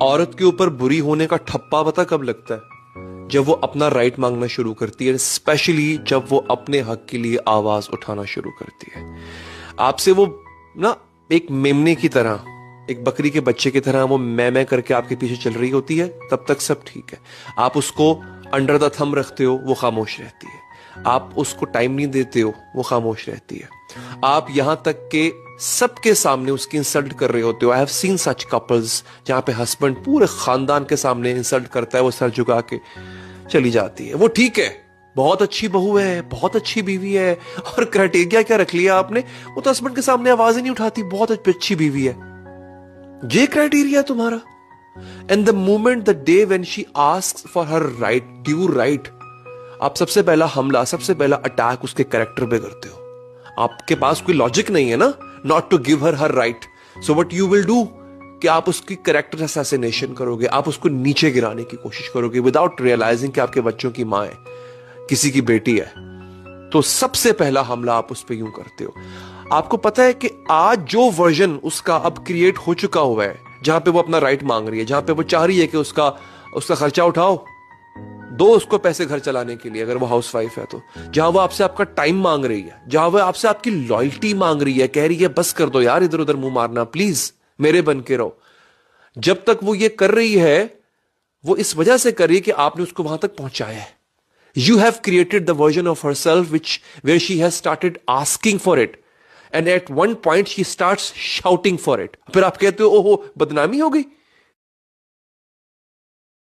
औरत के ऊपर बुरी होने का ठप्पा पता कब लगता है? जब वो अपना राइट मांगना शुरू करती है, स्पेशली जब वो अपने हक के लिए आवाज उठाना शुरू करती है। आपसे वो ना एक मेमने की तरह, एक बकरी के बच्चे की तरह वो मैं करके आपके पीछे चल रही होती है, तब तक सब ठीक है। आप उसको अंडर द थंब रखते हो, वो खामोश रहती है। आप उसको टाइम नहीं देते हो, वो खामोश रहती है। आप यहां तक के सबके सामने उसकी इंसल्ट कर रहे होते हो। I have seen such couples जहां पे हस्बैंड पूरे खानदान के सामने इंसल्ट करता है, वो सर झुका के चली जाती है। वो ठीक है, बहुत अच्छी बहू है, बहुत अच्छी बीवी है, और क्राइटेरिया क्या रख लिया आपने? वो तो हस्बैंड के सामने आवाज ही नहीं उठाती, बहुत अच्छी बीवी है। ये क्राइटेरिया तुम्हारा? And the moment, the day when she asks for her right, due right, आप सबसे पहला हमला, सबसे पहला अटैक उसके कैरेक्टर पे करते हो। आपके पास कोई लॉजिक नहीं है ना, not to give her right. So what you will do कि आप उसकी कैरेक्टर असैसिनेशन करोगे, आप उसको नीचे गिराने की कोशिश करोगे विदाउट रियलाइजिंग कि आपके बच्चों की मां है, किसी की बेटी है। तो सबसे पहला हमला आप उस पर यूं करते हो। आपको पता है कि आज जो वर्जन उसका अब क्रिएट हो चुका हुआ है, जहां पे वो अपना राइट मांग रही है, जहां पे वो चाह रही है कि उसका खर्चा उठाओ, दो उसको पैसे घर चलाने के लिए, अगर वो हाउस वाइफ है तो, जहां वो आपसे आपका टाइम मांग रही है, जहां वो आपसे आपकी लॉयल्टी मांग रही है, कह रही है बस कर दो यार इधर उधर मुंह मारना, प्लीज मेरे बन के रहो। जब तक वो ये कर रही है, वो इस वजह से कर रही है कि आपने उसको वहां तक पहुंचाया है। You have created the version of herself where she has started asking for it, and at one point she starts shouting for it. फिर आप कहते हो ओहो बदनामी हो गई।